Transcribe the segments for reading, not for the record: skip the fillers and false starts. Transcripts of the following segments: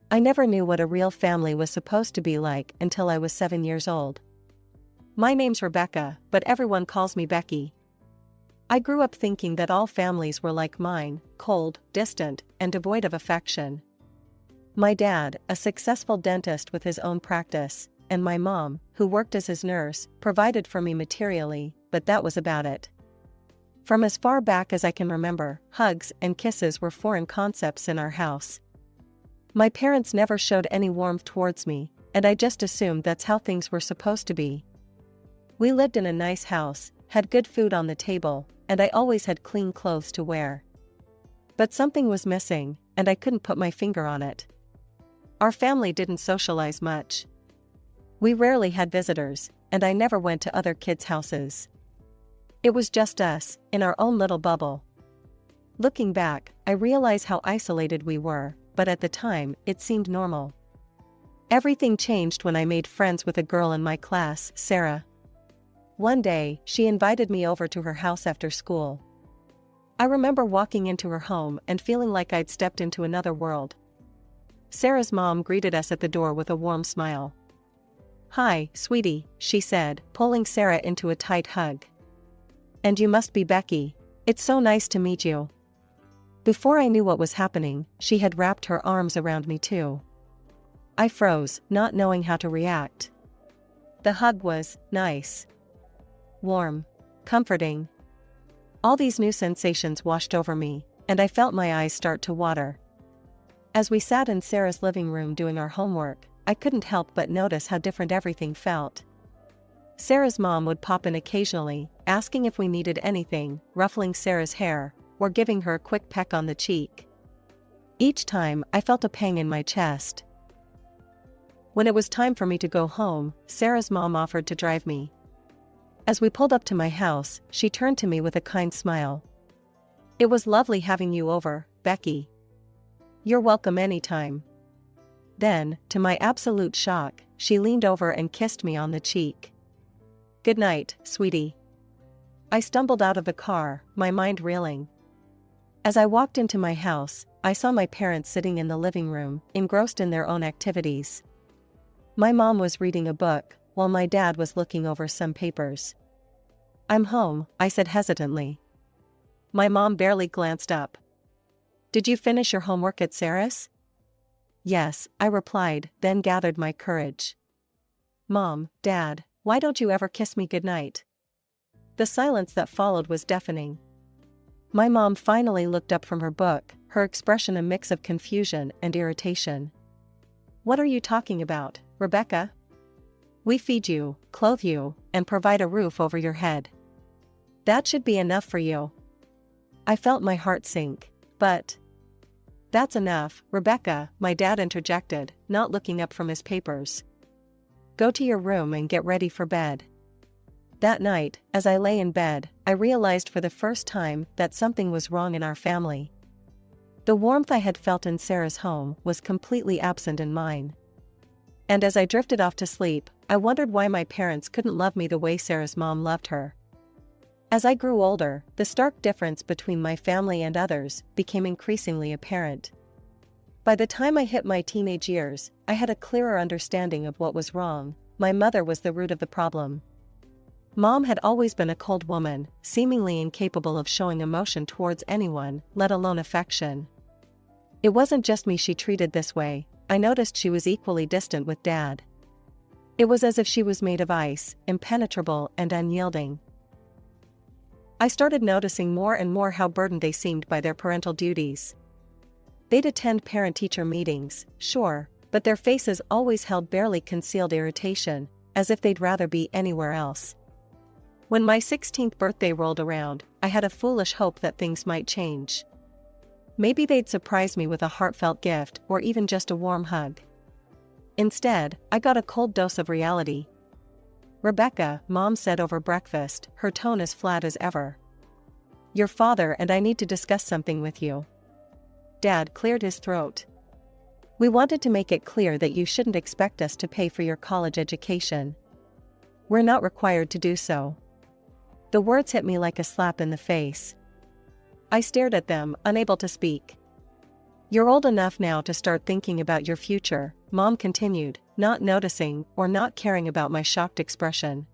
I never knew what a real family was supposed to be like until I was 7 years old. My name's Rebecca, but everyone calls me Becky. I grew up thinking that all families were like mine, cold, distant, and devoid of affection. My dad, a successful dentist with his own practice, and my mom, who worked as his nurse, provided for me materially, but that was about it. From as far back as I can remember, hugs and kisses were foreign concepts in our house. My parents never showed any warmth towards me, and I just assumed that's how things were supposed to be. We lived in a nice house, had good food on the table, and I always had clean clothes to wear. But something was missing, and I couldn't put my finger on it. Our family didn't socialize much. We rarely had visitors, and I never went to other kids' houses. It was just us, in our own little bubble. Looking back, I realize how isolated we were, but at the time, it seemed normal. Everything changed when I made friends with a girl in my class, Sarah. One day, she invited me over to her house after school. I remember walking into her home and feeling like I'd stepped into another world. Sarah's mom greeted us at the door with a warm smile. "Hi, sweetie," she said, pulling Sarah into a tight hug. "And you must be Becky. It's so nice to meet you." Before I knew what was happening, she had wrapped her arms around me too. I froze, not knowing how to react. The hug was nice. Warm. Comforting. All these new sensations washed over me, and I felt my eyes start to water. As we sat in Sarah's living room doing our homework, I couldn't help but notice how different everything felt. Sarah's mom would pop in occasionally, asking if we needed anything, ruffling Sarah's hair, or giving her a quick peck on the cheek. Each time, I felt a pang in my chest. When it was time for me to go home, Sarah's mom offered to drive me. As we pulled up to my house, she turned to me with a kind smile. "It was lovely having you over, Becky. You're welcome anytime." Then, to my absolute shock, she leaned over and kissed me on the cheek. "Good night, sweetie." I stumbled out of the car, my mind reeling. As I walked into my house, I saw my parents sitting in the living room, engrossed in their own activities. My mom was reading a book, while my dad was looking over some papers. "I'm home," I said hesitantly. My mom barely glanced up. "Did you finish your homework at Sarah's?" "Yes," I replied, then gathered my courage. "Mom, Dad, why don't you ever kiss me goodnight?" The silence that followed was deafening. My mom finally looked up from her book, her expression a mix of confusion and irritation. "What are you talking about, Rebecca? We feed you, clothe you, and provide a roof over your head. That should be enough for you." I felt my heart sink. "But that's enough, Rebecca," my dad interjected, not looking up from his papers. "Go to your room and get ready for bed." That night, as I lay in bed, I realized for the first time that something was wrong in our family. The warmth I had felt in Sarah's home was completely absent in mine. And as I drifted off to sleep, I wondered why my parents couldn't love me the way Sarah's mom loved her. As I grew older, the stark difference between my family and others became increasingly apparent. By the time I hit my teenage years, I had a clearer understanding of what was wrong. My mother was the root of the problem. Mom had always been a cold woman, seemingly incapable of showing emotion towards anyone, let alone affection. It wasn't just me she treated this way. I noticed she was equally distant with Dad. It was as if she was made of ice, impenetrable and unyielding. I started noticing more and more how burdened they seemed by their parental duties. They'd attend parent-teacher meetings, sure, but their faces always held barely concealed irritation, as if they'd rather be anywhere else. When my 16th birthday rolled around, I had a foolish hope that things might change. Maybe they'd surprise me with a heartfelt gift or even just a warm hug. Instead, I got a cold dose of reality. "Rebecca," Mom said over breakfast, her tone as flat as ever. "Your father and I need to discuss something with you." Dad cleared his throat. "We wanted to make it clear that you shouldn't expect us to pay for your college education. We're not required to do so." The words hit me like a slap in the face. I stared at them, unable to speak. You're old enough now to start thinking about your future, Mom continued, not noticing or not caring about my shocked expression.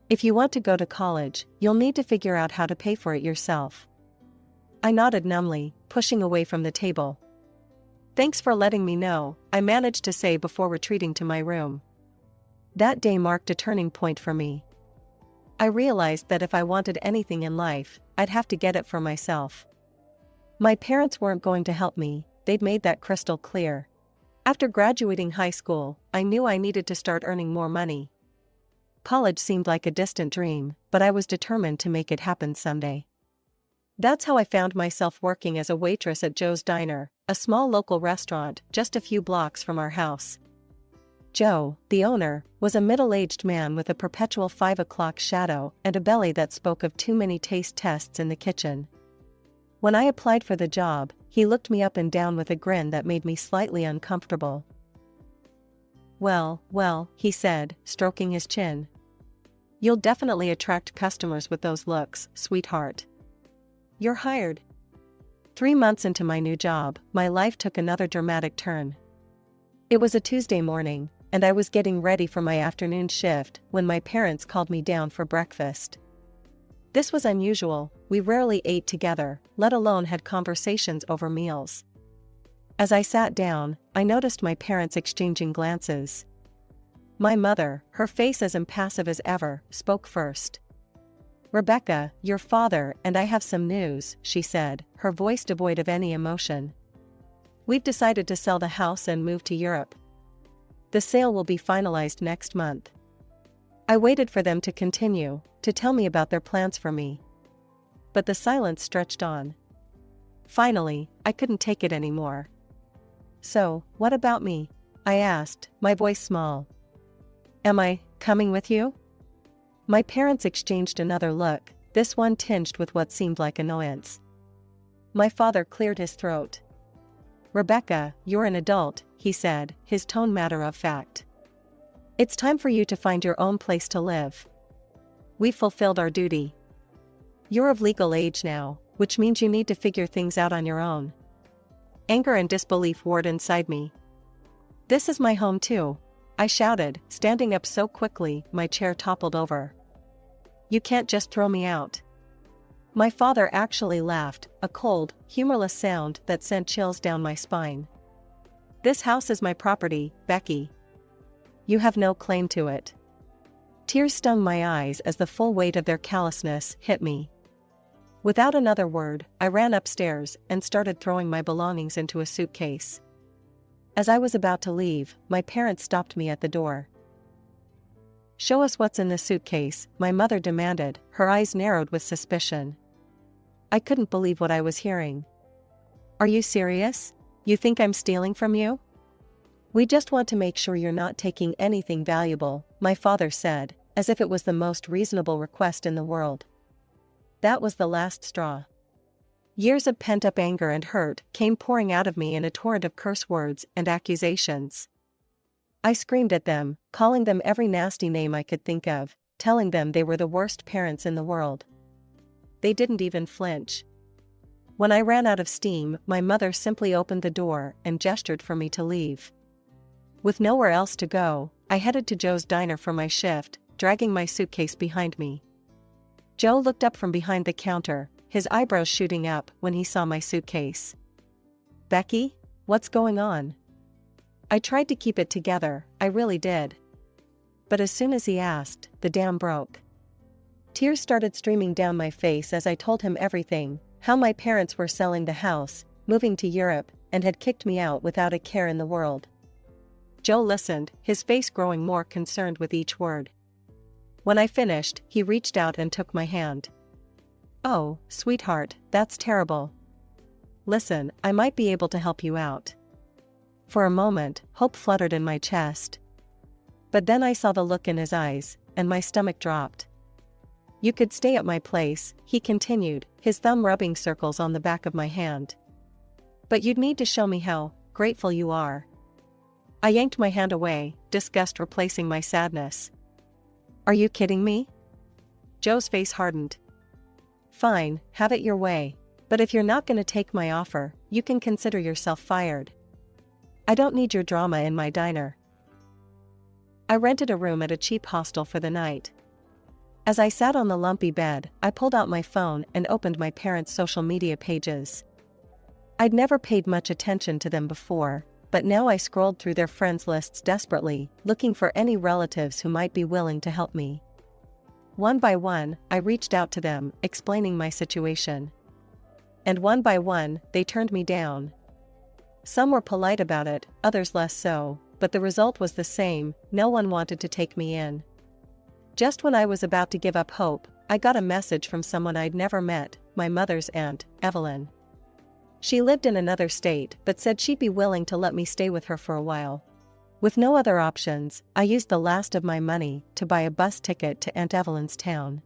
If you want to go to college, you'll need to figure out how to pay for it yourself. I nodded numbly, pushing away from the table. Thanks for letting me know, I managed to say before retreating to my room. That day marked a turning point for me. I realized that if I wanted anything in life, I'd have to get it for myself. My parents weren't going to help me, they'd made that crystal clear. After graduating high school, I knew I needed to start earning more money. College seemed like a distant dream, but I was determined to make it happen someday. That's how I found myself working as a waitress at Joe's Diner, a small local restaurant just a few blocks from our house. Joe, the owner, was a middle-aged man with a perpetual 5 o'clock shadow and a belly that spoke of too many taste tests in the kitchen. When I applied for the job, he looked me up and down with a grin that made me slightly uncomfortable. Well, he said, stroking his chin. You'll definitely attract customers with those looks, sweetheart. You're hired. 3 months into my new job, my life took another dramatic turn. It was a Tuesday morning, and I was getting ready for my afternoon shift when my parents called me down for breakfast. This was unusual, we rarely ate together, let alone had conversations over meals. As I sat down, I noticed my parents exchanging glances. My mother, her face as impassive as ever, spoke first. Rebecca, your father and I have some news, she said, her voice devoid of any emotion. We've decided to sell the house and move to Europe. The sale will be finalized next month. I waited for them to continue, to tell me about their plans for me. But the silence stretched on. Finally, I couldn't take it anymore. So, what about me? I asked, my voice small. Am I coming with you? My parents exchanged another look, this one tinged with what seemed like annoyance. My father cleared his throat. Rebecca, you're an adult, he said, his tone matter of fact. It's time for you to find your own place to live. We fulfilled our duty. You're of legal age now, which means you need to figure things out on your own. Anger and disbelief warred inside me. This is my home too, I shouted, standing up so quickly my chair toppled over. You can't just throw me out. My father actually laughed, a cold, humorless sound that sent chills down my spine. This house is my property, Becky. You have no claim to it. Tears stung my eyes as the full weight of their callousness hit me. Without another word, I ran upstairs and started throwing my belongings into a suitcase. As I was about to leave, my parents stopped me at the door. Show us what's in the suitcase, my mother demanded, her eyes narrowed with suspicion. I couldn't believe what I was hearing. Are you serious? You think I'm stealing from you? We just want to make sure you're not taking anything valuable, my father said, as if it was the most reasonable request in the world. That was the last straw. Years of pent-up anger and hurt came pouring out of me in a torrent of curse words and accusations. I screamed at them, calling them every nasty name I could think of, telling them they were the worst parents in the world. They didn't even flinch. When I ran out of steam, my mother simply opened the door and gestured for me to leave. With nowhere else to go, I headed to Joe's Diner for my shift, dragging my suitcase behind me. Joe looked up from behind the counter, his eyebrows shooting up when he saw my suitcase. Becky, what's going on? I tried to keep it together, I really did. But as soon as he asked, the dam broke. Tears started streaming down my face as I told him everything, how my parents were selling the house, moving to Europe, and had kicked me out without a care in the world. Joe listened, his face growing more concerned with each word. When I finished, he reached out and took my hand. Oh, sweetheart, that's terrible. Listen, I might be able to help you out. For a moment, hope fluttered in my chest. But then I saw the look in his eyes, and my stomach dropped. You could stay at my place, he continued, his thumb rubbing circles on the back of my hand. But you'd need to show me how grateful you are. I yanked my hand away, disgust replacing my sadness. Are you kidding me? Joe's face hardened. Fine, have it your way. But if you're not gonna take my offer, you can consider yourself fired. I don't need your drama in my diner. I rented a room at a cheap hostel for the night. As I sat on the lumpy bed, I pulled out my phone and opened my parents' social media pages. I'd never paid much attention to them before, but now I scrolled through their friends lists desperately, looking for any relatives who might be willing to help me. One by one, I reached out to them, explaining my situation. And one by one, they turned me down. Some were polite about it, others less so, but the result was the same: no one wanted to take me in. Just when I was about to give up hope, I got a message from someone I'd never met, my mother's aunt, Evelyn. She lived in another state but said she'd be willing to let me stay with her for a while. With no other options, I used the last of my money to buy a bus ticket to Aunt Evelyn's town.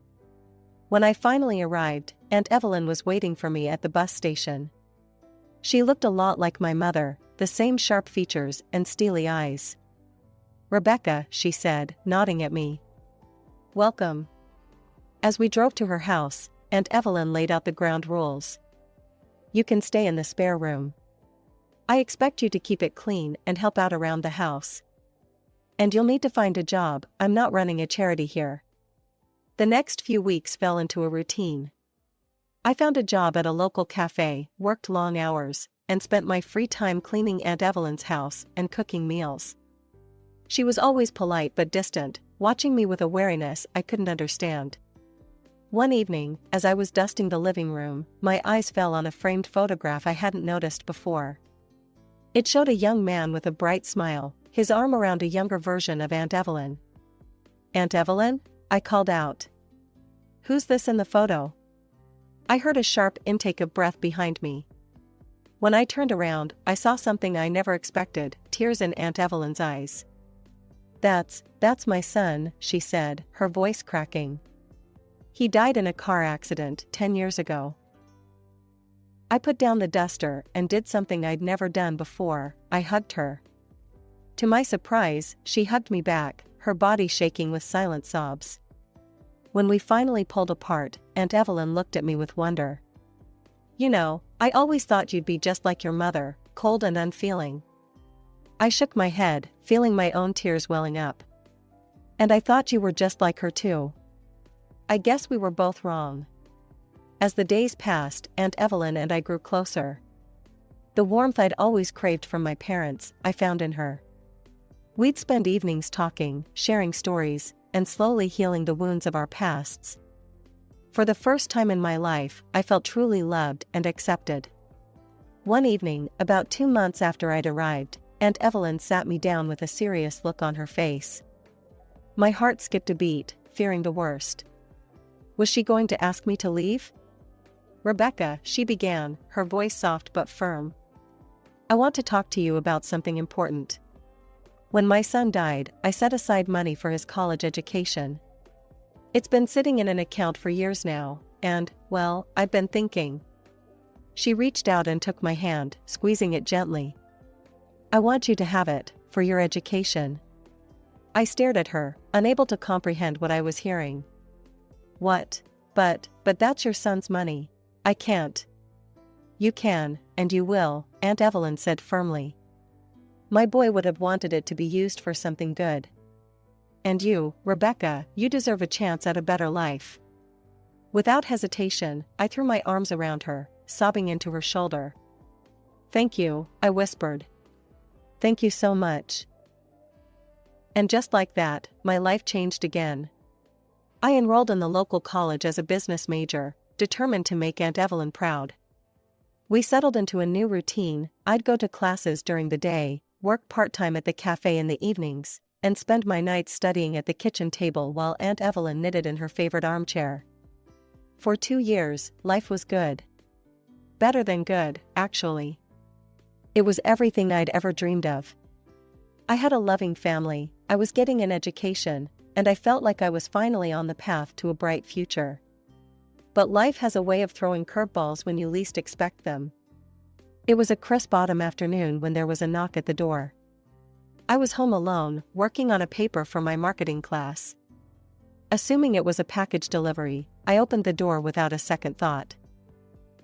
When I finally arrived, Aunt Evelyn was waiting for me at the bus station. She looked a lot like my mother, the same sharp features and steely eyes. "Rebecca," she said, nodding at me. "Welcome." As we drove to her house, Aunt Evelyn laid out the ground rules. "You can stay in the spare room. I expect you to keep it clean and help out around the house. And you'll need to find a job, I'm not running a charity here." The next few weeks fell into a routine. I found a job at a local cafe, worked long hours, and spent my free time cleaning Aunt Evelyn's house and cooking meals. She was always polite but distant, watching me with a wariness I couldn't understand. One evening, as I was dusting the living room, my eyes fell on a framed photograph I hadn't noticed before. It showed a young man with a bright smile, his arm around a younger version of Aunt Evelyn. "Aunt Evelyn?" I called out. "Who's this in the photo?" I heard a sharp intake of breath behind me. When I turned around, I saw something I never expected: tears in Aunt Evelyn's eyes. That's my son," she said, her voice cracking. "He died in a car accident 10 years ago." I put down the duster and did something I'd never done before: I hugged her. To my surprise, she hugged me back, her body shaking with silent sobs. When we finally pulled apart, Aunt Evelyn looked at me with wonder. "You know, I always thought you'd be just like your mother, cold and unfeeling." I shook my head, feeling my own tears welling up. "And I thought you were just like her too." I guess we were both wrong. As the days passed, Aunt Evelyn and I grew closer. The warmth I'd always craved from my parents, I found in her. We'd spend evenings talking, sharing stories, and slowly healing the wounds of our pasts. For the first time in my life, I felt truly loved and accepted. One evening, about 2 months after I'd arrived, Aunt Evelyn sat me down with a serious look on her face. My heart skipped a beat, fearing the worst. Was she going to ask me to leave? "Rebecca," she began, her voice soft but firm. "I want to talk to you about something important. When my son died, I set aside money for his college education. It's been sitting in an account for years now, and, well, I've been thinking." She reached out and took my hand, squeezing it gently. "I want you to have it, for your education." I stared at her, unable to comprehend what I was hearing. "What? But that's your son's money. I can't." "You can, and you will," Aunt Evelyn said firmly. "My boy would have wanted it to be used for something good. And you, Rebecca, you deserve a chance at a better life." Without hesitation, I threw my arms around her, sobbing into her shoulder. "Thank you," I whispered. "Thank you so much." And just like that, my life changed again. I enrolled in the local college as a business major, determined to make Aunt Evelyn proud. We settled into a new routine: I'd go to classes during the day, work part-time at the cafe in the evenings, and spend my nights studying at the kitchen table while Aunt Evelyn knitted in her favorite armchair. For 2 years, life was good. Better than good, actually. It was everything I'd ever dreamed of. I had a loving family, I was getting an education, and I felt like I was finally on the path to a bright future. But life has a way of throwing curveballs when you least expect them. It was a crisp autumn afternoon when there was a knock at the door. I was home alone, working on a paper for my marketing class. Assuming it was a package delivery, I opened the door without a second thought.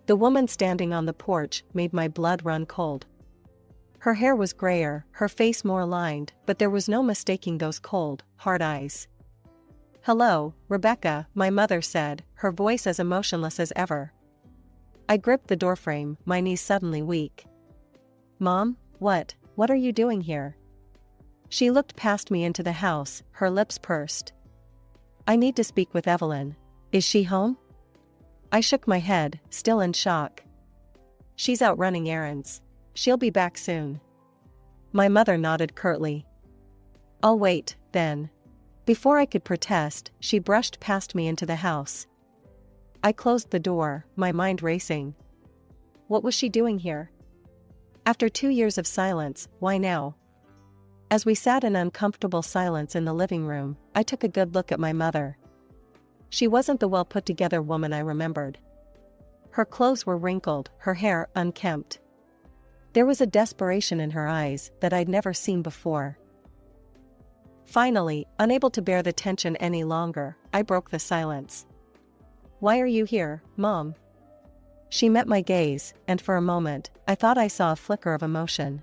The woman standing on the porch made my blood run cold. Her hair was grayer, her face more lined, but there was no mistaking those cold, hard eyes. "Hello, Rebecca," my mother said, her voice as emotionless as ever. I gripped the doorframe, my knees suddenly weak. "Mom, what are you doing here?" She looked past me into the house, her lips pursed. "I need to speak with Evelyn. Is she home?" I shook my head, still in shock. "She's out running errands. She'll be back soon." My mother nodded curtly. "I'll wait, then." Before I could protest, she brushed past me into the house. I closed the door, my mind racing. What was she doing here? After 2 years of silence, why now? As we sat in uncomfortable silence in the living room, I took a good look at my mother. She wasn't the well-put-together woman I remembered. Her clothes were wrinkled, her hair unkempt. There was a desperation in her eyes that I'd never seen before. Finally, unable to bear the tension any longer, I broke the silence. "Why are you here, Mom?" She met my gaze, and for a moment, I thought I saw a flicker of emotion.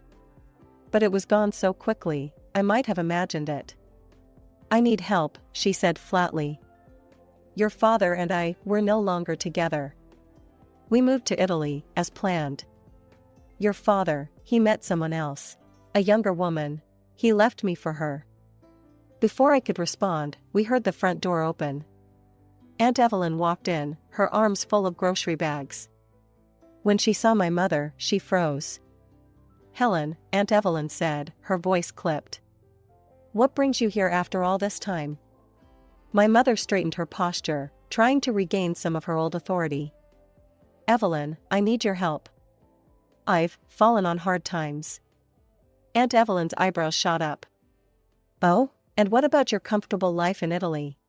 But it was gone so quickly, I might have imagined it. "I need help," she said flatly. "Your father and I, we're no longer together. We moved to Italy, as planned. Your father, he met someone else. A younger woman. He left me for her." Before I could respond, we heard the front door open. Aunt Evelyn walked in, her arms full of grocery bags. When she saw my mother, she froze. "Helen," Aunt Evelyn said, her voice clipped. "What brings you here after all this time?" My mother straightened her posture, trying to regain some of her old authority. "Evelyn, I need your help. I've fallen on hard times." Aunt Evelyn's eyebrows shot up. "Oh? And what about your comfortable life in Italy?"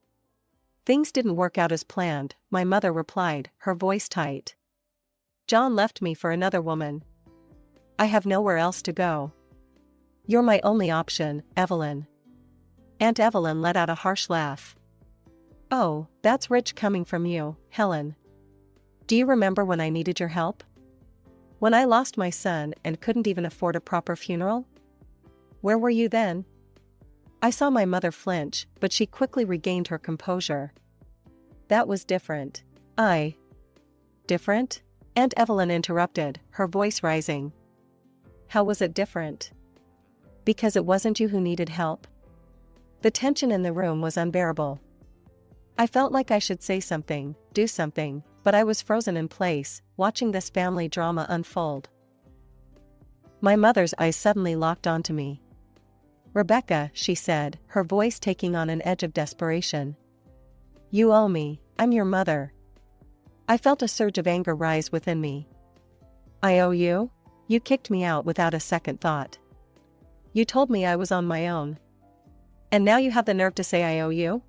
"Things didn't work out as planned," my mother replied, her voice tight. "John left me for another woman. I have nowhere else to go. You're my only option, Evelyn." Aunt Evelyn let out a harsh laugh. "Oh, that's rich coming from you, Helen. Do you remember when I needed your help? When I lost my son and couldn't even afford a proper funeral? Where were you then?" I saw my mother flinch, but she quickly regained her composure. "That was different." Different? Aunt Evelyn interrupted, her voice rising. "How was it different?" "Because it wasn't you who needed help." The tension in the room was unbearable. I felt like I should say something, do something, but I was frozen in place, watching this family drama unfold. My mother's eyes suddenly locked onto me. "Rebecca," she said, her voice taking on an edge of desperation. "You owe me, I'm your mother." I felt a surge of anger rise within me. "I owe you? You kicked me out without a second thought. You told me I was on my own. And now you have the nerve to say I owe you?"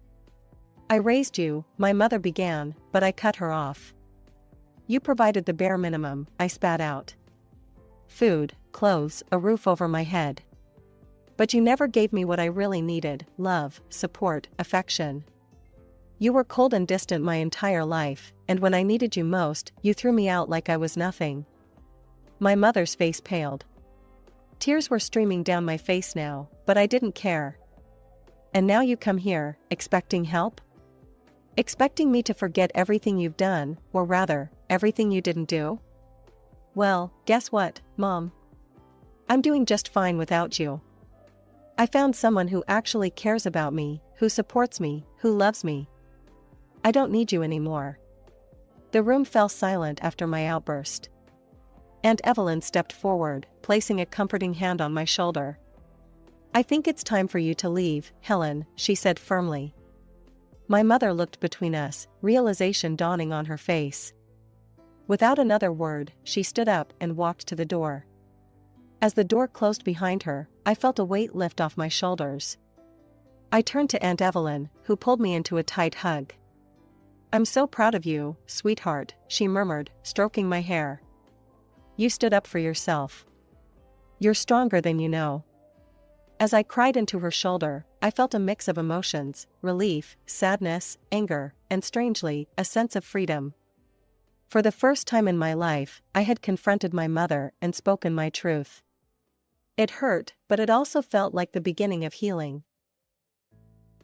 "I raised you," my mother began, but I cut her off. "You provided the bare minimum," I spat out. "Food, clothes, a roof over my head. But you never gave me what I really needed: love, support, affection. You were cold and distant my entire life, and when I needed you most, you threw me out like I was nothing." My mother's face paled. Tears were streaming down my face now, but I didn't care. "And now you come here, expecting help? Expecting me to forget everything you've done, or rather, everything you didn't do? Well, guess what, Mom? I'm doing just fine without you. I found someone who actually cares about me, who supports me, who loves me. I don't need you anymore." The room fell silent after my outburst. Aunt Evelyn stepped forward, placing a comforting hand on my shoulder. "I think it's time for you to leave, Helen," she said firmly. My mother looked between us, realization dawning on her face. Without another word, she stood up and walked to the door. As the door closed behind her, I felt a weight lift off my shoulders. I turned to Aunt Evelyn, who pulled me into a tight hug. "I'm so proud of you, sweetheart," she murmured, stroking my hair. "You stood up for yourself. You're stronger than you know." As I cried into her shoulder, I felt a mix of emotions: relief, sadness, anger, and strangely, a sense of freedom. For the first time in my life, I had confronted my mother and spoken my truth. It hurt, but it also felt like the beginning of healing.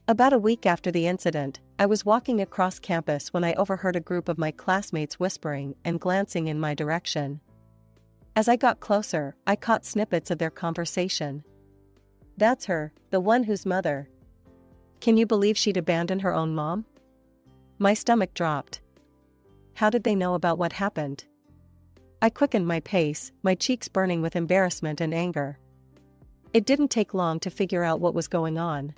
About a week after the incident, I was walking across campus when I overheard a group of my classmates whispering and glancing in my direction. As I got closer, I caught snippets of their conversation. "That's her, the one whose mother. Can you believe she'd abandon her own mom?" My stomach dropped. How did they know about what happened? I quickened my pace, my cheeks burning with embarrassment and anger. It didn't take long to figure out what was going on.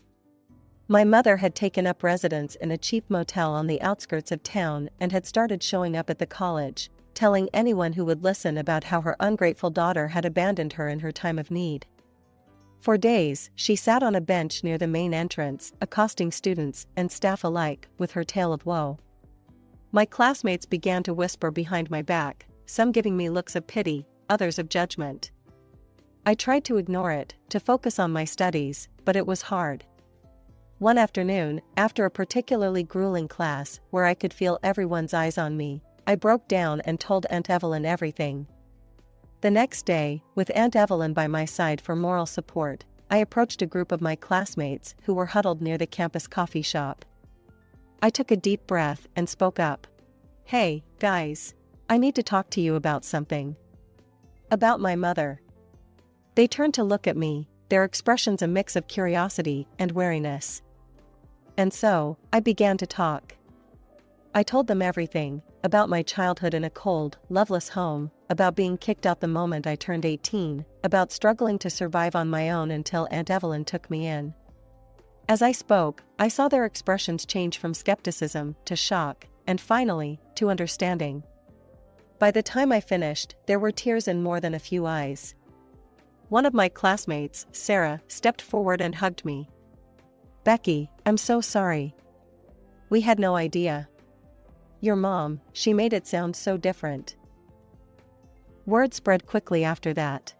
My mother had taken up residence in a cheap motel on the outskirts of town and had started showing up at the college, telling anyone who would listen about how her ungrateful daughter had abandoned her in her time of need. For days, she sat on a bench near the main entrance, accosting students and staff alike with her tale of woe. My classmates began to whisper behind my back, some giving me looks of pity, others of judgment. I tried to ignore it, to focus on my studies, but it was hard. One afternoon, after a particularly grueling class where I could feel everyone's eyes on me, I broke down and told Aunt Evelyn everything. The next day, with Aunt Evelyn by my side for moral support, I approached a group of my classmates who were huddled near the campus coffee shop. I took a deep breath and spoke up. "Hey, guys. I need to talk to you about something. About my mother." They turned to look at me, their expressions a mix of curiosity and wariness. And so, I began to talk. I told them everything, about my childhood in a cold, loveless home, about being kicked out the moment I turned 18, about struggling to survive on my own until Aunt Evelyn took me in. As I spoke, I saw their expressions change from skepticism to shock, and finally, to understanding. By the time I finished, there were tears in more than a few eyes. One of my classmates, Sarah, stepped forward and hugged me. "Becky, I'm so sorry. We had no idea. Your mom, she made it sound so different." Word spread quickly after that.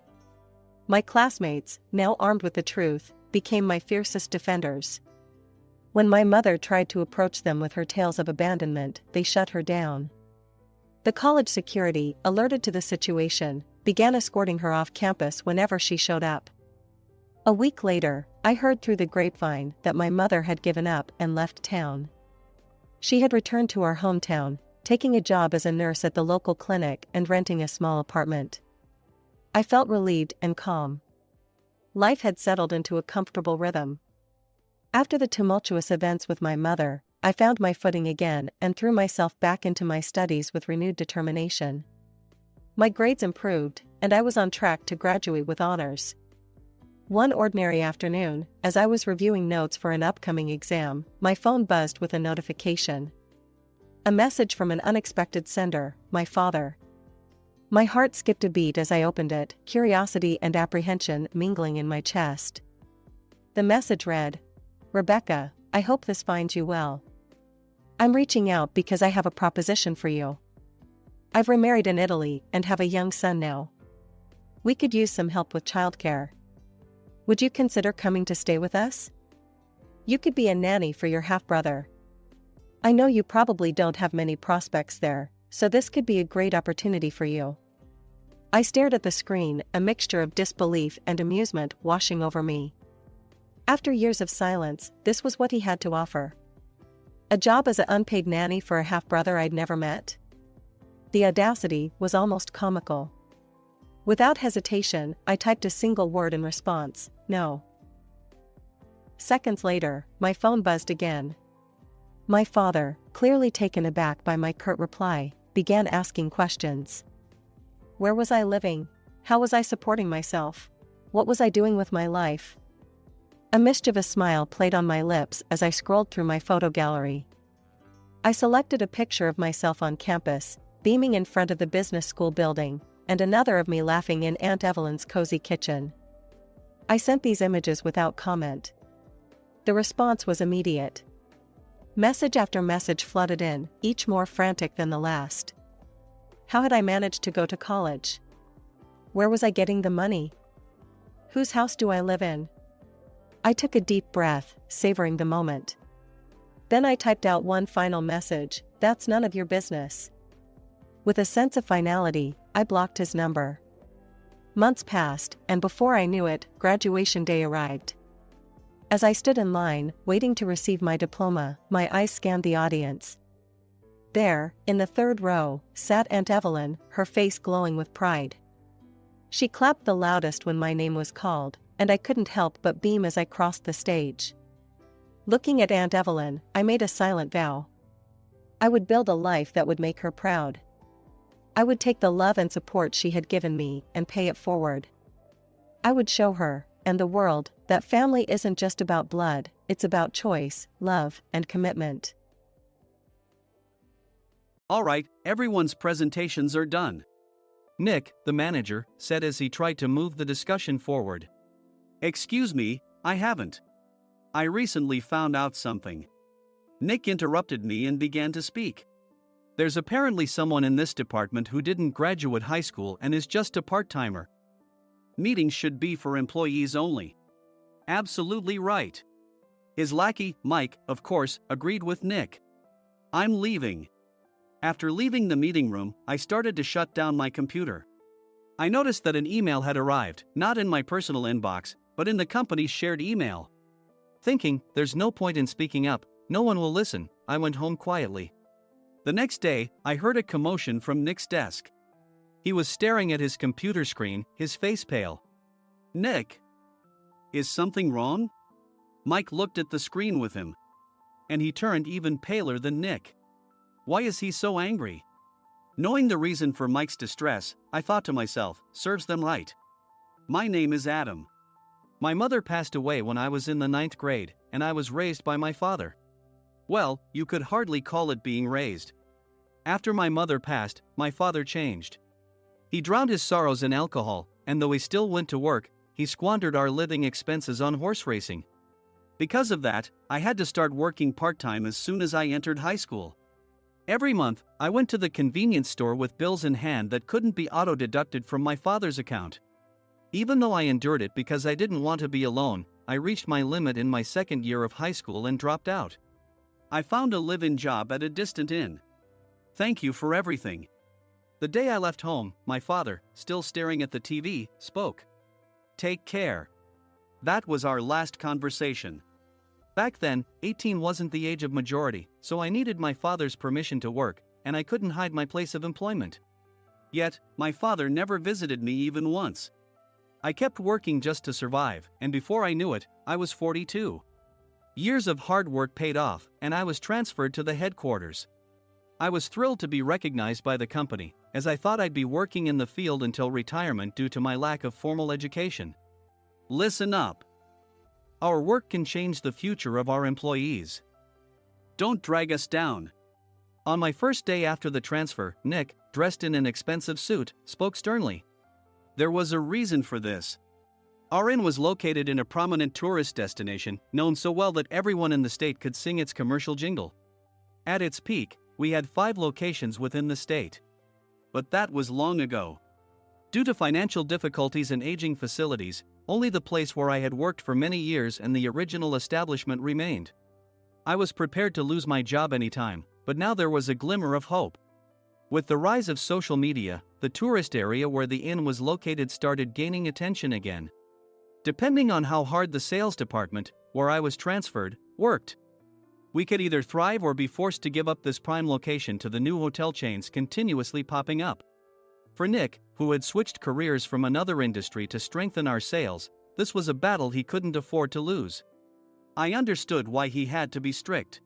My classmates, now armed with the truth, became my fiercest defenders. When my mother tried to approach them with her tales of abandonment, they shut her down. The college security, alerted to the situation, began escorting her off campus whenever she showed up. A week later, I heard through the grapevine that my mother had given up and left town. She had returned to our hometown, taking a job as a nurse at the local clinic and renting a small apartment. I felt relieved and calm. Life had settled into a comfortable rhythm. After the tumultuous events with my mother, I found my footing again and threw myself back into my studies with renewed determination. My grades improved, and I was on track to graduate with honors. One ordinary afternoon, as I was reviewing notes for an upcoming exam, my phone buzzed with a notification. A message from an unexpected sender, my father. My heart skipped a beat as I opened it, curiosity and apprehension mingling in my chest. The message read, "Rebecca, I hope this finds you well. I'm reaching out because I have a proposition for you. I've remarried in Italy and have a young son now. We could use some help with childcare. Would you consider coming to stay with us? You could be a nanny for your half-brother. I know you probably don't have many prospects there, so this could be a great opportunity for you." I stared at the screen, a mixture of disbelief and amusement washing over me. After years of silence, this was what he had to offer. A job as an unpaid nanny for a half-brother I'd never met? The audacity was almost comical. Without hesitation, I typed a single word in response, "No." Seconds later, my phone buzzed again. My father, clearly taken aback by my curt reply, began asking questions. Where was I living? How was I supporting myself? What was I doing with my life? A mischievous smile played on my lips as I scrolled through my photo gallery. I selected a picture of myself on campus, beaming in front of the business school building, and another of me laughing in Aunt Evelyn's cozy kitchen. I sent these images without comment. The response was immediate. Message after message flooded in, each more frantic than the last. How had I managed to go to college? Where was I getting the money? Whose house do I live in? I took a deep breath, savoring the moment. Then I typed out one final message, "That's none of your business." With a sense of finality, I blocked his number. Months passed, and before I knew it, graduation day arrived. As I stood in line, waiting to receive my diploma, my eyes scanned the audience. There, in the third row, sat Aunt Evelyn, her face glowing with pride. She clapped the loudest when my name was called, and I couldn't help but beam as I crossed the stage. Looking at Aunt Evelyn, I made a silent vow. I would build a life that would make her proud. I would take the love and support she had given me and pay it forward. I would show her, and the world, that family isn't just about blood, it's about choice, love, and commitment. All right, everyone's presentations are done. Nick, the manager, said as he tried to move the discussion forward. Excuse me, I haven't. I recently found out something. Nick interrupted me and began to speak. There's apparently someone in this department who didn't graduate high school and is just a part-timer. Meetings should be for employees only. Absolutely right. His lackey, Mike, of course, agreed with Nick. I'm leaving. After leaving the meeting room, I started to shut down my computer. I noticed that an email had arrived, not in my personal inbox, but in the company's shared email. Thinking, there's no point in speaking up, no one will listen, I went home quietly. The next day, I heard a commotion from Nick's desk. He was staring at his computer screen, his face pale. Nick! Is something wrong? Mike looked at the screen with him. And he turned even paler than Nick. Why is he so angry? Knowing the reason for Mike's distress, I thought to myself, serves them right. My name is Adam. My mother passed away when I was in the 9th grade, and I was raised by my father. Well, you could hardly call it being raised. After my mother passed, my father changed. He drowned his sorrows in alcohol, and though he still went to work, he squandered our living expenses on horse racing. Because of that, I had to start working part-time as soon as I entered high school. Every month, I went to the convenience store with bills in hand that couldn't be auto-deducted from my father's account. Even though I endured it because I didn't want to be alone, I reached my limit in my second year of high school and dropped out. I found a live-in job at a distant inn. Thank you for everything. The day I left home, my father, still staring at the TV, spoke. Take care. That was our last conversation. Back then, 18 wasn't the age of majority, so I needed my father's permission to work, and I couldn't hide my place of employment. Yet, my father never visited me even once. I kept working just to survive, and before I knew it, I was 42. Years of hard work paid off, and I was transferred to the headquarters. I was thrilled to be recognized by the company, as I thought I'd be working in the field until retirement due to my lack of formal education. Listen up. Our work can change the future of our employees. Don't drag us down. On my first day after the transfer, Nick, dressed in an expensive suit, spoke sternly. There was a reason for this. Our inn was located in a prominent tourist destination, known so well that everyone in the state could sing its commercial jingle. At its peak, we had 5 locations within the state. But that was long ago. Due to financial difficulties and aging facilities, only the place where I had worked for many years and the original establishment remained. I was prepared to lose my job anytime, but now there was a glimmer of hope. With the rise of social media, the tourist area where the inn was located started gaining attention again. Depending on how hard the sales department, where I was transferred, worked, we could either thrive or be forced to give up this prime location to the new hotel chains continuously popping up. For Nick, who had switched careers from another industry to strengthen our sales, this was a battle he couldn't afford to lose. I understood why he had to be strict.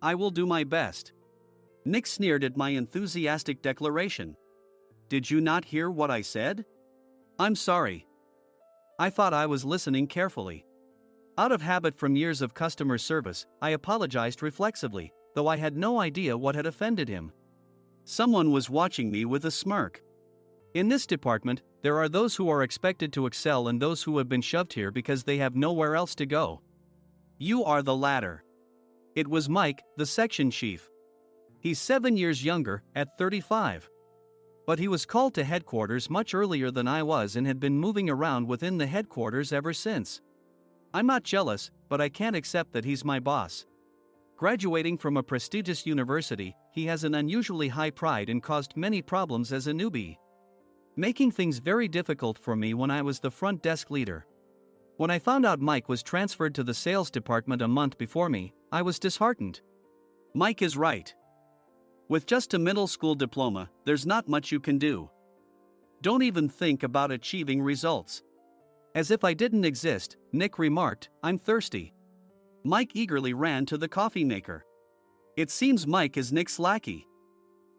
I will do my best. Nick sneered at my enthusiastic declaration. Did you not hear what I said? I'm sorry. I thought I was listening carefully. Out of habit from years of customer service, I apologized reflexively, though I had no idea what had offended him. Someone was watching me with a smirk. In this department, there are those who are expected to excel and those who have been shoved here because they have nowhere else to go. You are the latter. It was Mike, the section chief. He's 7 years younger, at 35. But he was called to headquarters much earlier than I was and had been moving around within the headquarters ever since. I'm not jealous, but I can't accept that he's my boss. Graduating from a prestigious university, he has an unusually high pride and caused many problems as a newbie, making things very difficult for me when I was the front desk leader. When I found out Mike was transferred to the sales department a month before me, I was disheartened. Mike is right. With just a middle school diploma, there's not much you can do. Don't even think about achieving results. As if I didn't exist, Nick remarked, "I'm thirsty." Mike eagerly ran to the coffee maker. It seems Mike is Nick's lackey.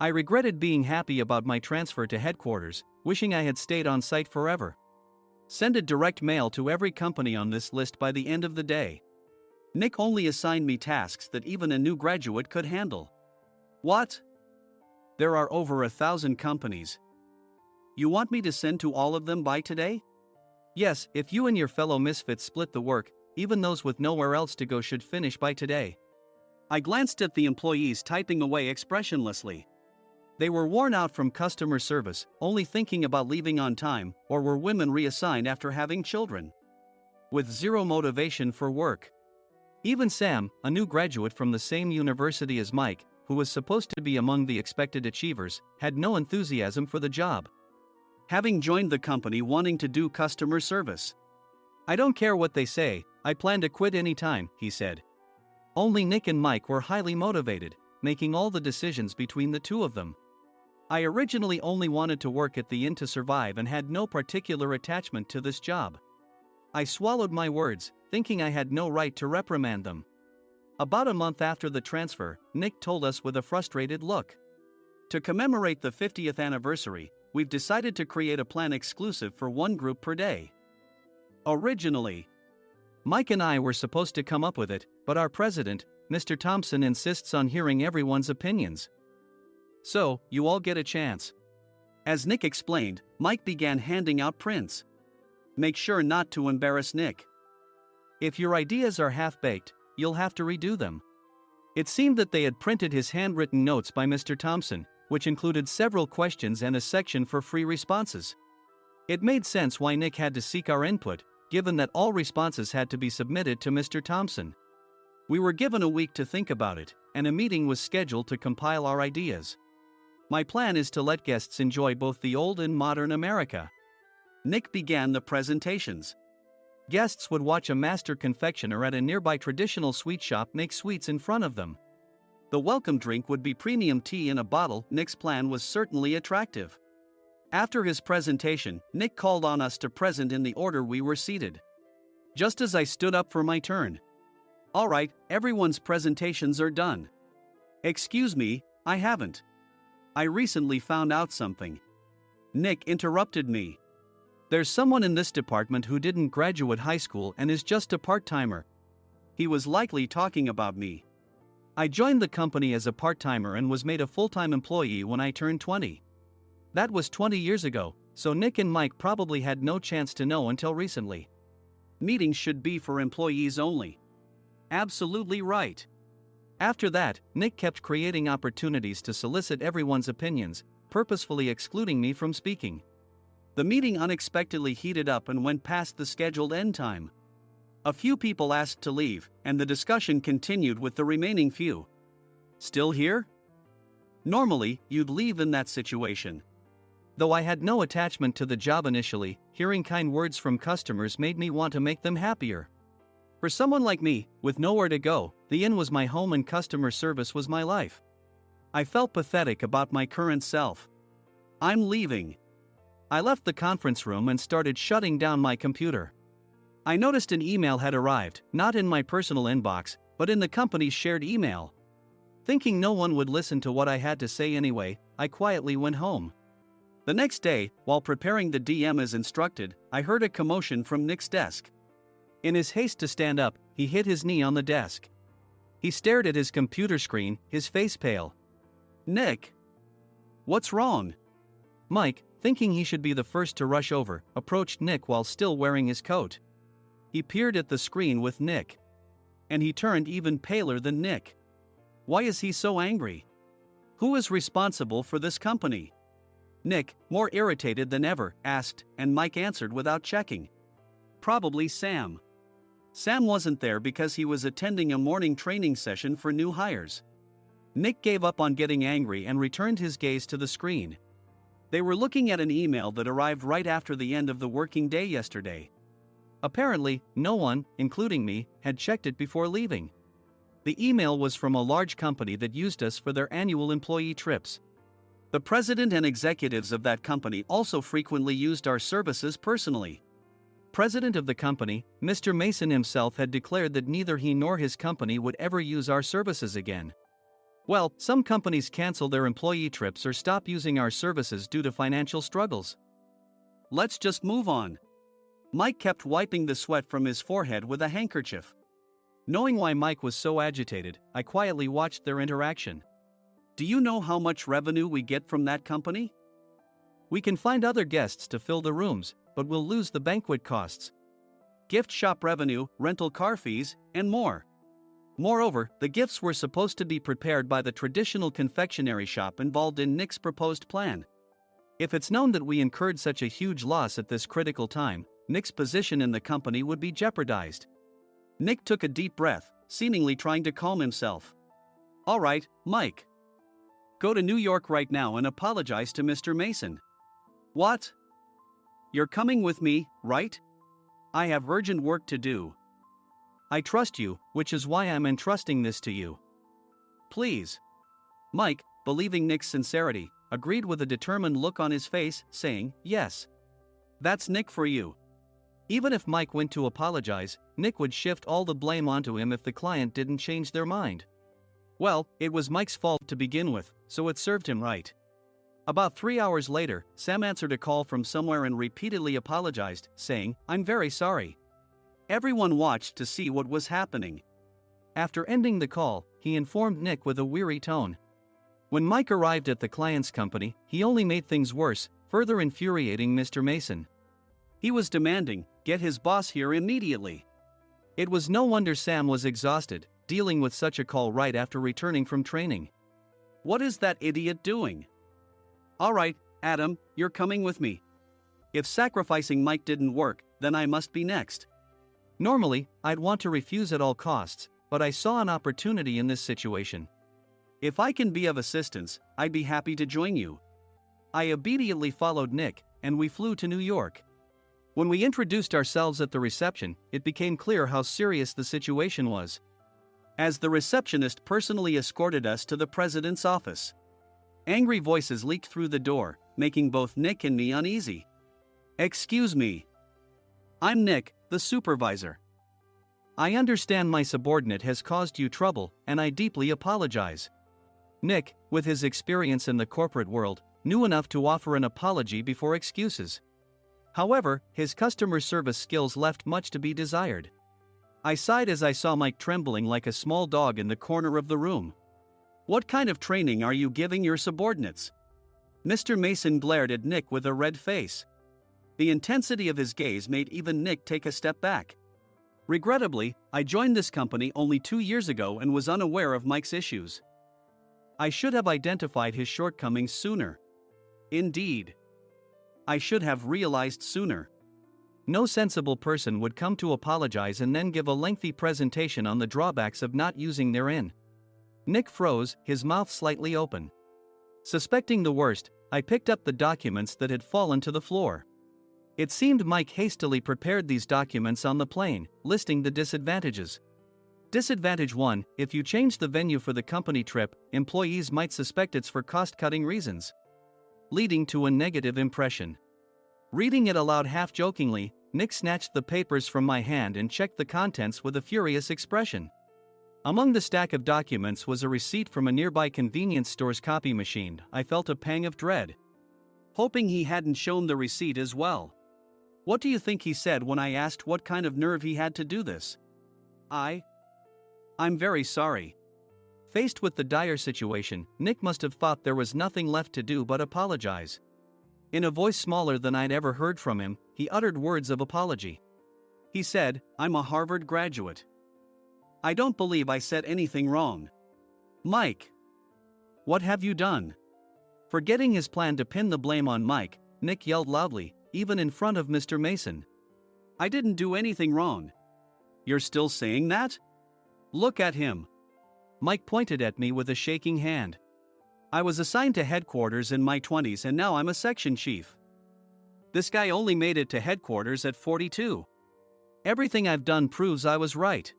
I regretted being happy about my transfer to headquarters, wishing I had stayed on site forever. Send a direct mail to every company on this list by the end of the day. Nick only assigned me tasks that even a new graduate could handle. What? There are over 1,000 companies. You want me to send to all of them by today? Yes, if you and your fellow misfits split the work, even those with nowhere else to go should finish by today. I glanced at the employees typing away expressionlessly. They were worn out from customer service, only thinking about leaving on time, or were women reassigned after having children, with zero motivation for work. Even Sam, a new graduate from the same university as Mike, who was supposed to be among the expected achievers, had no enthusiasm for the job, having joined the company wanting to do customer service. "I don't care what they say, I plan to quit any time," he said. Only Nick and Mike were highly motivated, making all the decisions between the two of them. I originally only wanted to work at the inn to survive and had no particular attachment to this job. I swallowed my words, thinking I had no right to reprimand them. About a month after the transfer, Nick told us with a frustrated look, "To commemorate the 50th anniversary, we've decided to create a plan exclusive for one group per day." Originally, Mike and I were supposed to come up with it, but our president, Mr. Thompson, insists on hearing everyone's opinions. "So, you all get a chance." As Nick explained, Mike began handing out prints. "Make sure not to embarrass Nick. If your ideas are half-baked, you'll have to redo them." It seemed that they had printed his handwritten notes by Mr. Thompson, which included several questions and a section for free responses. It made sense why Nick had to seek our input, given that all responses had to be submitted to Mr. Thompson. We were given a week to think about it, and a meeting was scheduled to compile our ideas. My plan is to let guests enjoy both the old and modern America. Nick began the presentations. Guests would watch a master confectioner at a nearby traditional sweet shop make sweets in front of them. The welcome drink would be premium tea in a bottle. Nick's plan was certainly attractive. After his presentation, Nick called on us to present in the order we were seated. Just as I stood up for my turn. "All right, everyone's presentations are done." "Excuse me, I haven't. I recently found out something." Nick interrupted me. "There's someone in this department who didn't graduate high school and is just a part-timer." He was likely talking about me. I joined the company as a part-timer and was made a full-time employee when I turned 20. That was 20 years ago, so Nick and Mike probably had no chance to know until recently. Meetings should be for employees only. Absolutely right. After that, Nick kept creating opportunities to solicit everyone's opinions, purposefully excluding me from speaking. The meeting unexpectedly heated up and went past the scheduled end time. A few people asked to leave, and the discussion continued with the remaining few. "Still here?" Normally, you'd leave in that situation. Though I had no attachment to the job initially, hearing kind words from customers made me want to make them happier. For someone like me, with nowhere to go, the inn was my home and customer service was my life. I felt pathetic about my current self. "I'm leaving." I left the conference room and started shutting down my computer. I noticed an email had arrived, not in my personal inbox, but in the company's shared email. Thinking no one would listen to what I had to say anyway, I quietly went home. The next day, while preparing the DM as instructed, I heard a commotion from Nick's desk. In his haste to stand up, he hit his knee on the desk. He stared at his computer screen, his face pale. "Nick, what's wrong?" Mike, thinking he should be the first to rush over, approached Nick while still wearing his coat. He peered at the screen with Nick. And he turned even paler than Nick. Why is he so angry? Who is responsible for this company? Nick, more irritated than ever, asked, and Mike answered without checking. "Probably Sam." Sam wasn't there because he was attending a morning training session for new hires. Nick gave up on getting angry and returned his gaze to the screen. They were looking at an email that arrived right after the end of the working day yesterday. Apparently, no one, including me, had checked it before leaving. The email was from a large company that used us for their annual employee trips. The president and executives of that company also frequently used our services personally. President of the company, Mr. Mason himself, had declared that neither he nor his company would ever use our services again. Well, some companies cancel their employee trips or stop using our services due to financial struggles. Let's just move on. Mike kept wiping the sweat from his forehead with a handkerchief. Knowing why Mike was so agitated, I quietly watched their interaction. Do you know how much revenue we get from that company? We can find other guests to fill the rooms, but we'll lose the banquet costs, gift shop revenue, rental car fees, and more. Moreover, the gifts were supposed to be prepared by the traditional confectionery shop involved in Nick's proposed plan. If it's known that we incurred such a huge loss at this critical time, Nick's position in the company would be jeopardized. Nick took a deep breath, seemingly trying to calm himself. All right, Mike. Go to New York right now and apologize to Mr. Mason. What? You're coming with me, right? I have urgent work to do. I trust you, which is why I'm entrusting this to you. Please. Mike, believing Nick's sincerity, agreed with a determined look on his face, saying, yes. That's Nick for you. Even if Mike went to apologize, Nick would shift all the blame onto him if the client didn't change their mind. Well, it was Mike's fault to begin with, so it served him right. About 3 hours later, Sam answered a call from somewhere and repeatedly apologized, saying, I'm very sorry. Everyone watched to see what was happening. After ending the call, he informed Nick with a weary tone. When Mike arrived at the client's company, he only made things worse, further infuriating Mr. Mason. He was demanding, get his boss here immediately. It was no wonder Sam was exhausted, dealing with such a call right after returning from training. What is that idiot doing? All right, Adam, you're coming with me. If sacrificing Mike didn't work, then I must be next. Normally, I'd want to refuse at all costs, but I saw an opportunity in this situation. If I can be of assistance, I'd be happy to join you. I obediently followed Nick, and we flew to New York. When we introduced ourselves at the reception, it became clear how serious the situation was, as the receptionist personally escorted us to the president's office. Angry voices leaked through the door, making both Nick and me uneasy. Excuse me. I'm Nick, the supervisor. I understand my subordinate has caused you trouble, and I deeply apologize. Nick, with his experience in the corporate world, knew enough to offer an apology before excuses. However, his customer service skills left much to be desired. I sighed as I saw Mike trembling like a small dog in the corner of the room. What kind of training are you giving your subordinates? Mr. Mason glared at Nick with a red face. The intensity of his gaze made even Nick take a step back. Regrettably, I joined this company only 2 years ago and was unaware of Mike's issues. I should have identified his shortcomings sooner. Indeed. I should have realized sooner. No sensible person would come to apologize and then give a lengthy presentation on the drawbacks of not using their in. Nick froze, his mouth slightly open. Suspecting the worst, I picked up the documents that had fallen to the floor. It seemed Mike hastily prepared these documents on the plane, listing the disadvantages. Disadvantage 1: if you change the venue for the company trip, employees might suspect it's for cost-cutting reasons, leading to a negative impression. Reading it aloud half-jokingly, Nick snatched the papers from my hand and checked the contents with a furious expression. Among the stack of documents was a receipt from a nearby convenience store's copy machine. I felt a pang of dread, hoping he hadn't shown the receipt as well. What do you think he said when I asked what kind of nerve he had to do this? I'm very sorry. Faced with the dire situation, Nick must have thought there was nothing left to do but apologize. In a voice smaller than I'd ever heard from him, he uttered words of apology. He said, I'm a Harvard graduate. I don't believe I said anything wrong. Mike, what have you done? Forgetting his plan to pin the blame on Mike, Nick yelled loudly, even in front of Mr. Mason. I didn't do anything wrong. You're still saying that? Look at him. Mike pointed at me with a shaking hand. I was assigned to headquarters in my 20s and now I'm a section chief. This guy only made it to headquarters at 42. Everything I've done proves I was right.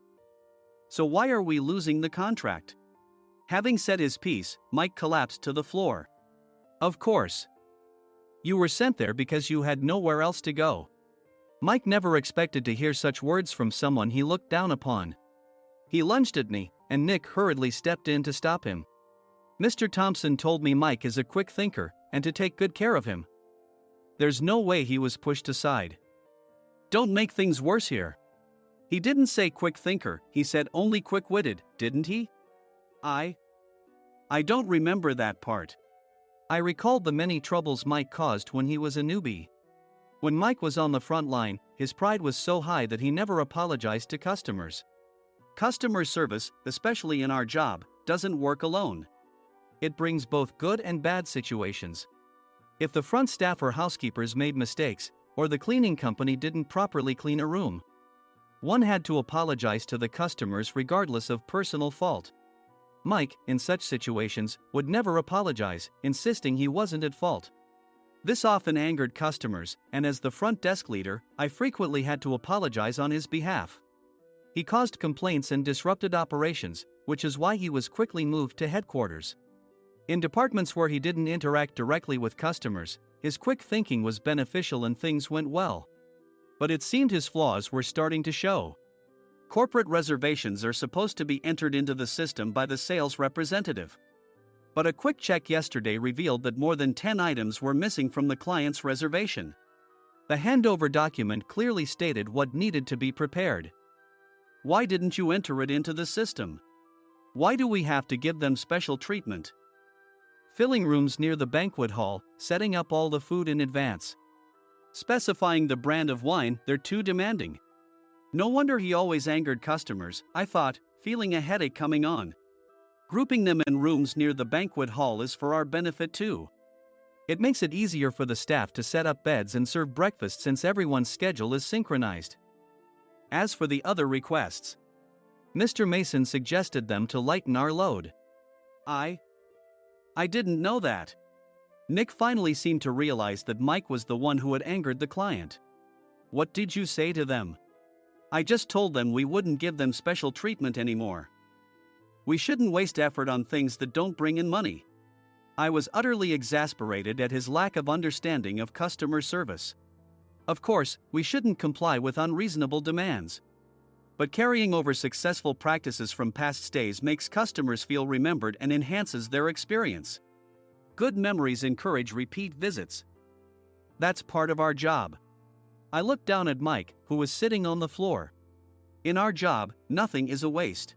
So why are we losing the contract? Having said his piece, Mike collapsed to the floor. Of course. You were sent there because you had nowhere else to go. Mike never expected to hear such words from someone he looked down upon. He lunged at me, and Nick hurriedly stepped in to stop him. Mr. Thompson told me Mike is a quick thinker, and to take good care of him. There's no way he was pushed aside. Don't make things worse here. He didn't say quick thinker, he said only quick-witted, didn't he? I don't remember that part. I recalled the many troubles Mike caused when he was a newbie. When Mike was on the front line, his pride was so high that he never apologized to customers. Customer service, especially in our job, doesn't work alone. It brings both good and bad situations. If the front staff or housekeepers made mistakes, or the cleaning company didn't properly clean a room, one had to apologize to the customers regardless of personal fault. Mike, in such situations, would never apologize, insisting he wasn't at fault. This often angered customers, and as the front desk leader, I frequently had to apologize on his behalf. He caused complaints and disrupted operations, which is why he was quickly moved to headquarters. In departments where he didn't interact directly with customers, his quick thinking was beneficial and things went well. But it seemed his flaws were starting to show. Corporate reservations are supposed to be entered into the system by the sales representative. But a quick check yesterday revealed that more than 10 items were missing from the client's reservation. The handover document clearly stated what needed to be prepared. Why didn't you enter it into the system? Why do we have to give them special treatment? Filling rooms near the banquet hall, setting up all the food in advance. Specifying the brand of wine, they're too demanding. No wonder he always angered customers, I thought, feeling a headache coming on. Grouping them in rooms near the banquet hall is for our benefit too. It makes it easier for the staff to set up beds and serve breakfast since everyone's schedule is synchronized. As for the other requests, Mr. Mason suggested them to lighten our load. I didn't know that. Nick finally seemed to realize that Mike was the one who had angered the client. What did you say to them? I just told them we wouldn't give them special treatment anymore. We shouldn't waste effort on things that don't bring in money. I was utterly exasperated at his lack of understanding of customer service. Of course, we shouldn't comply with unreasonable demands. But carrying over successful practices from past stays makes customers feel remembered and enhances their experience. Good memories encourage repeat visits. That's part of our job. I looked down at Mike, who was sitting on the floor. In our job, nothing is a waste.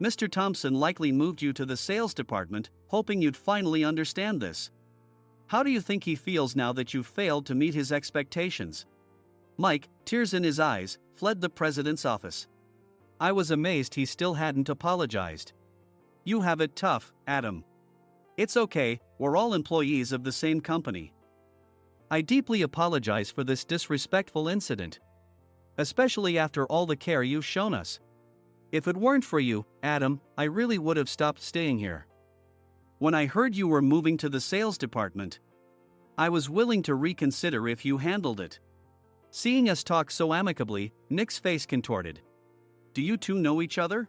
Mr. Thompson likely moved you to the sales department, hoping you'd finally understand this. How do you think he feels now that you failed to meet his expectations? Mike, tears in his eyes, fled the president's office. I was amazed he still hadn't apologized. You have it tough, Adam. It's okay, we're all employees of the same company. I deeply apologize for this disrespectful incident. Especially after all the care you've shown us. If it weren't for you, Adam, I really would have stopped staying here. When I heard you were moving to the sales department, I was willing to reconsider if you handled it. Seeing us talk so amicably, Nick's face contorted. Do you two know each other?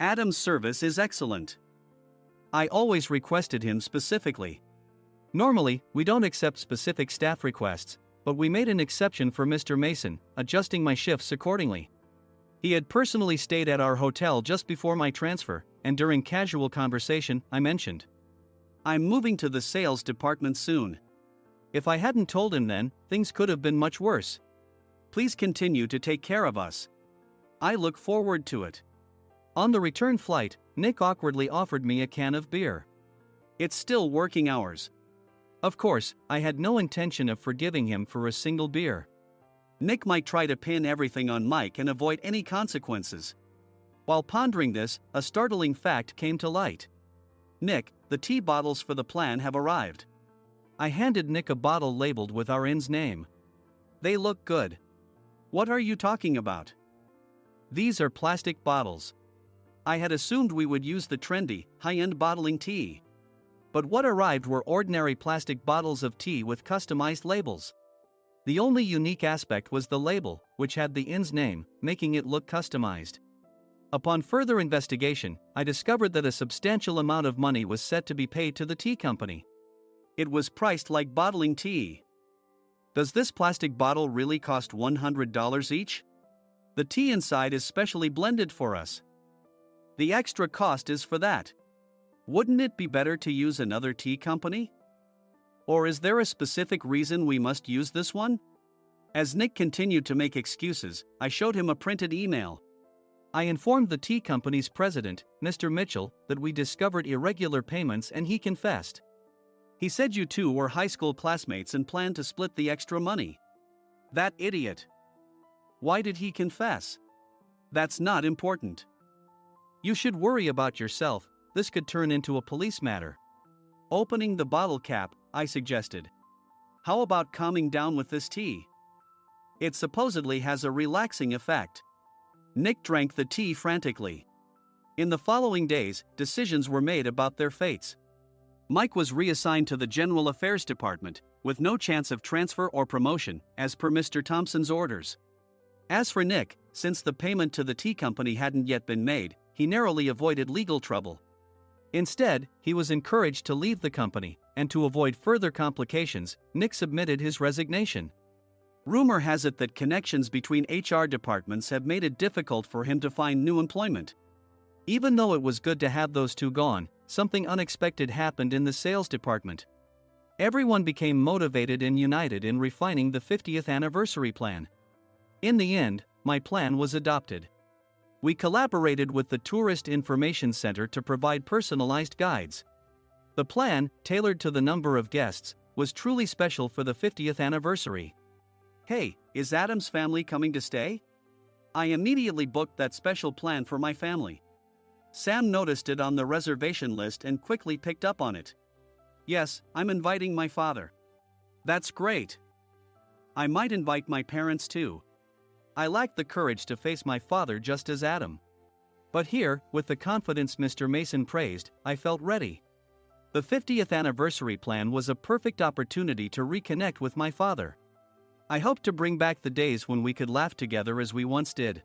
Adam's service is excellent. I always requested him specifically. Normally, we don't accept specific staff requests, but we made an exception for Mr. Mason, adjusting my shifts accordingly. He had personally stayed at our hotel just before my transfer, and during casual conversation, I mentioned, I'm moving to the sales department soon. If I hadn't told him then, things could have been much worse. Please continue to take care of us. I look forward to it. On the return flight, Nick awkwardly offered me a can of beer. It's still working hours. Of course, I had no intention of forgiving him for a single beer. Nick might try to pin everything on Mike and avoid any consequences. While pondering this, a startling fact came to light. Nick, the tea bottles for the plan have arrived. I handed Nick a bottle labeled with our inn's name. They look good. What are you talking about? These are plastic bottles. I had assumed we would use the trendy, high-end bottling tea. But what arrived were ordinary plastic bottles of tea with customized labels. The only unique aspect was the label, which had the inn's name, making it look customized. Upon further investigation, I discovered that a substantial amount of money was set to be paid to the tea company. It was priced like bottling tea. Does this plastic bottle really cost $100 each? The tea inside is specially blended for us. The extra cost is for that. Wouldn't it be better to use another tea company? Or is there a specific reason we must use this one? As Nick continued to make excuses, I showed him a printed email. I informed the tea company's president, Mr. Mitchell, that we discovered irregular payments and he confessed. He said you two were high school classmates and planned to split the extra money. That idiot. Why did he confess? That's not important. You should worry about yourself, this could turn into a police matter. Opening the bottle cap, I suggested. How about calming down with this tea? It supposedly has a relaxing effect. Nick drank the tea frantically. In the following days, decisions were made about their fates. Mike was reassigned to the General Affairs Department, with no chance of transfer or promotion, as per Mr. Thompson's orders. As for Nick, since the payment to the tea company hadn't yet been made, he narrowly avoided legal trouble. Instead, he was encouraged to leave the company, and to avoid further complications, Nick submitted his resignation. Rumor has it that connections between HR departments have made it difficult for him to find new employment. Even though it was good to have those two gone, something unexpected happened in the sales department. Everyone became motivated and united in refining the 50th anniversary plan. In the end, my plan was adopted. We collaborated with the Tourist Information Center to provide personalized guides. The plan, tailored to the number of guests, was truly special for the 50th anniversary. Hey, is Adam's family coming to stay? I immediately booked that special plan for my family. Sam noticed it on the reservation list and quickly picked up on it. Yes, I'm inviting my father. That's great. I might invite my parents too. I lacked the courage to face my father just as Adam. But here, with the confidence Mr. Mason praised, I felt ready. The 50th anniversary plan was a perfect opportunity to reconnect with my father. I hoped to bring back the days when we could laugh together as we once did.